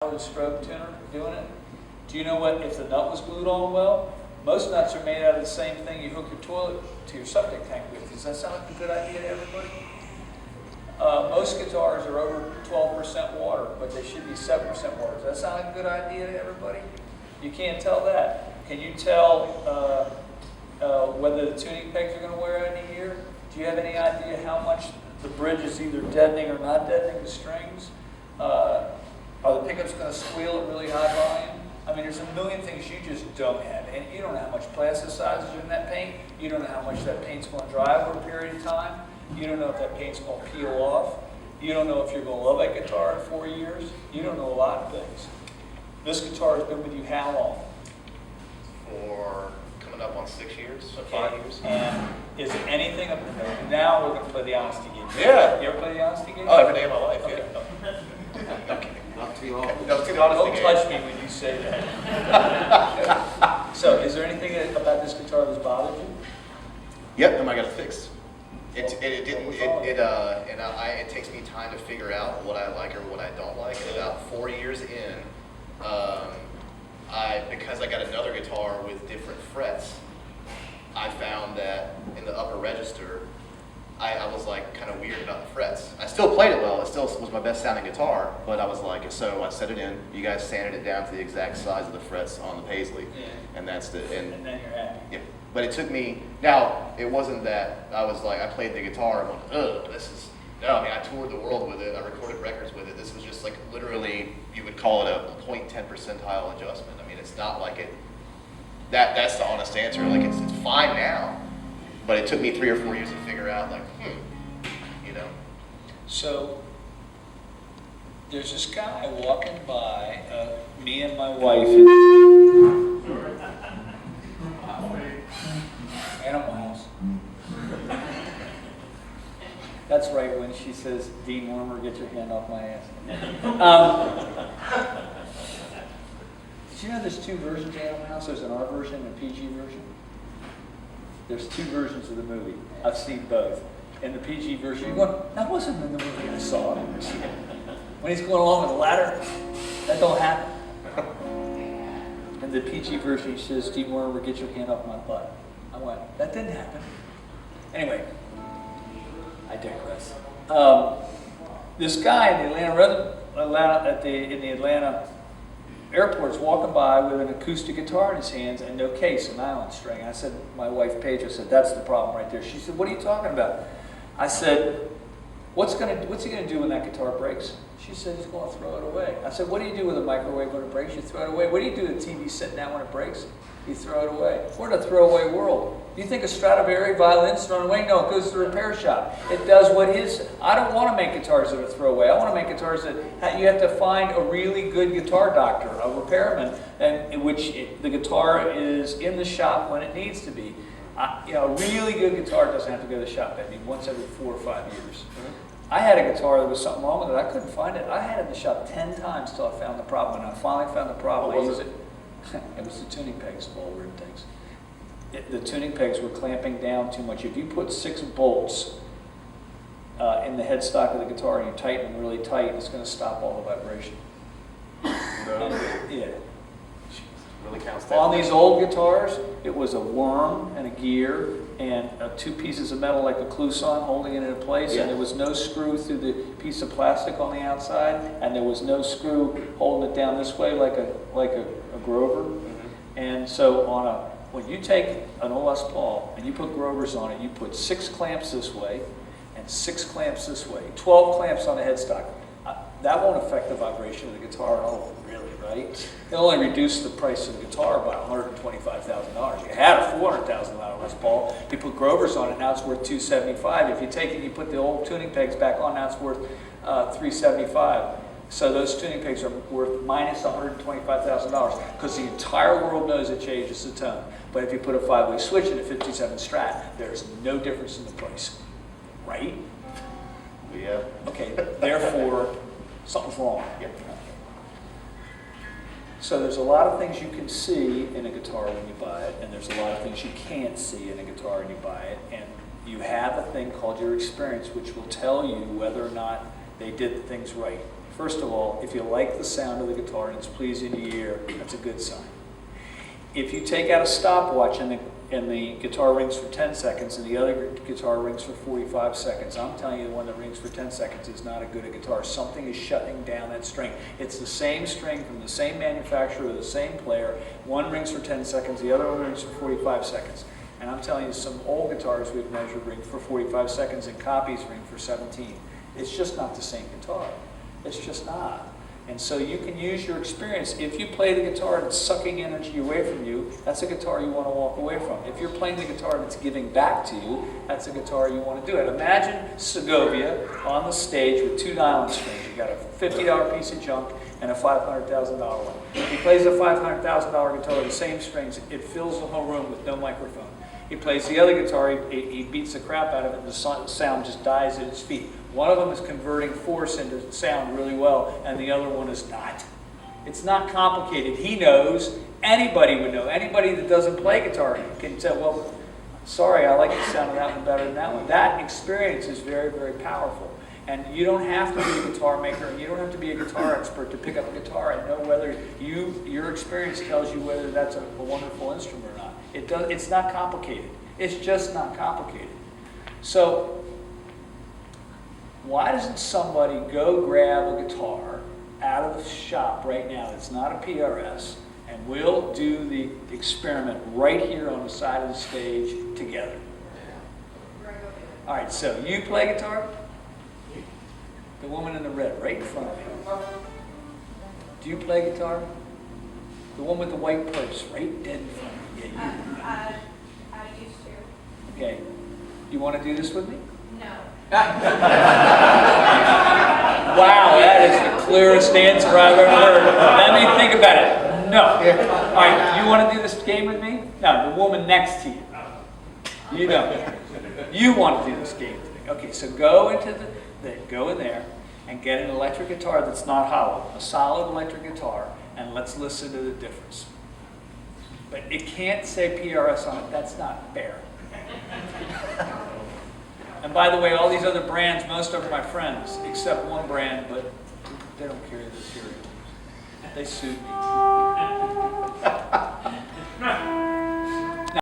the strobe tuner doing it. Do you know what, if the nut was glued on well? Most nuts are made out of the same thing you hook your toilet to your septic tank with. Does that sound like a good idea to everybody? Most guitars are over 12% water, but they should be 7% water. Does that sound like a good idea to everybody? You can't tell that. Can you tell whether the tuning pegs are going to wear out in a year? Do you have any idea how much the bridge is either deadening or not deadening the strings? Are the pickups going to squeal at really high volume? I mean, there's a million things you just don't have. And you don't know how much plasticizers are in that paint. You don't know how much that paint's going to dry over a period of time. You don't know if that paint's going to peel off. You don't know if you're going to love that guitar in 4 years. You don't know a lot of things. This guitar has been with you how long? For coming up on 6 years, so Okay. 5 years. And is there anything up there? Now we're going to play the honesty game. Yeah. You ever play the honesty game? Oh, every day of my life, Okay. yeah. Okay. Not too often. That was too honest Don't again. touch me when you say that. So, is there anything about this guitar that's bothered you? Yep, and I got it fixed. It takes me time to figure out what I like or what I don't like. And about 4 years in, because I got another guitar with different frets, I found that in the upper register, I was like kind of weird about the frets. I still played it well. It still was my best sounding guitar, but I was like, so I set it in. You guys sanded it down to the exact size of the frets on the Paisley, Yeah. and that's the And then you're happy. yeah. But it took me. Now it wasn't that I was like I played the guitar and went, ugh, this is no. I mean I toured the world with it. I recorded records with it. This was just like literally you would call it a 0.10 percentile adjustment. I mean it's not like it. That's the honest answer. Like it's fine now, but it took me 3 or 4 years to figure out like you know. So, there's this guy walking by, me and my wife, Animal House. That's right when she says, Dean Wormer, get your hand off my ass. Did you know there's 2 versions of Animal House? There's an R version and a PG version. There's 2 versions of the movie. I've seen both. In the PG version, you're going, that wasn't in the movie I saw. When he's going along with the ladder, that don't happen. In the PG version, he says, Dean Wormer, get your hand off my butt. I went, that didn't happen. Anyway, I digress. This guy in the Atlanta airport is walking by with an acoustic guitar in his hands and no case, a nylon string. I said, my wife Paige, I said, that's the problem right there. She said, what are you talking about? I said, what's he gonna do when that guitar breaks? She said, he's gonna throw it away. I said, what do you do with a microwave when it breaks? You throw it away. What do you do with a TV sitting down when it breaks? You throw it away. We're in a throwaway world. Do you think a Stradivari violin's thrown away? No, it goes to the repair shop. It does what his. I don't want to make guitars that are throwaway. I want to make guitars that you have to find a really good guitar doctor, a repairman, and in which the guitar is in the shop when it needs to be. A really good guitar doesn't have to go to the shop. I mean, once every 4 or 5 years. Mm-hmm. I had a guitar, there was something wrong with it. I couldn't find it. I had it in the shop 10 times till I found the problem. And I finally found the problem. What was it? It was the tuning pegs of all weird things. The tuning pegs were clamping down too much. If you put 6 bolts in the headstock of the guitar and you tighten them really tight, it's going to stop all the vibration. Yeah. Really counts that. On these old guitars, it was a worm and a gear and 2 pieces of metal like a clousson holding it in place, Yeah. and there was no screw through the piece of plastic on the outside, and there was no screw holding it down this way like a Grover. Mm-hmm. And so when you take an old Les Paul and you put Grovers on it, you put 6 clamps this way and 6 clamps this way, 12 clamps on the headstock. That won't affect the vibration of the guitar at all, really, right? It'll only reduce the price of the guitar by $125,000. You had a $400,000 Les Paul. You put Grovers on it, now it's worth $275,000. If you take it and you put the old tuning pegs back on, now it's worth $375,000. So those tuning pegs are worth minus $125,000 because the entire world knows it changes the tone. But if you put a 5-way switch in a 57 Strat, there's no difference in the price, right? Yeah. Okay, therefore, something's wrong. Yep. So there's a lot of things you can see in a guitar when you buy it, and there's a lot of things you can't see in a guitar when you buy it. And you have a thing called your experience, which will tell you whether or not they did things right. First of all, if you like the sound of the guitar and it's pleasing to your ear, that's a good sign. If you take out a stopwatch and the guitar rings for 10 seconds and the other guitar rings for 45 seconds, I'm telling you the one that rings for 10 seconds is not a good guitar. Something is shutting down that string. It's the same string from the same manufacturer, the same player. One rings for 10 seconds, the other one rings for 45 seconds. And I'm telling you, some old guitars we've measured ring for 45 seconds and copies ring for 17. It's just not the same guitar. It's just not. And so you can use your experience. If you play the guitar that's sucking energy away from you, that's a guitar you want to walk away from. If you're playing the guitar that's giving back to you, that's a guitar you want to do it. Imagine Segovia on the stage with 2 nylon strings. You got a $50 piece of junk and a $500,000 one. He plays a $500,000 guitar with the same strings. It fills the whole room with no microphone. He plays the other guitar, he beats the crap out of it, and the sound just dies at his feet. One of them is converting force into sound really well, and the other one is not. It's not complicated. He knows. Anybody would know. Anybody that doesn't play guitar can say, well, sorry, I like the sound of that one better than that one. That experience is very, very powerful. And you don't have to be a guitar maker, and you don't have to be a guitar expert to pick up a guitar and know whether your experience tells you whether that's a wonderful instrument or not. It's not complicated. It's just not complicated. So why doesn't somebody go grab a guitar out of the shop right now that's not a PRS, and we'll do the experiment right here on the side of the stage together. All right, so you play guitar? The woman in the red, right in front of me. Do you play guitar? The one with the white purse, right dead in front of me. Yeah, you. I used to. Okay. You want to do this with me? No. Wow, that is the clearest answer I've ever heard. Let me think about it. No. All right, you want to do this game with me? No, the woman next to you. You know. You want to do this game with me. Okay, so go in there and get an electric guitar that's not hollow, a solid electric guitar, and let's listen to the difference. But it can't say PRS on it. That's not fair. And by the way, all these other brands, most of them are my friends, except one brand, but they don't carry the material. They sued me.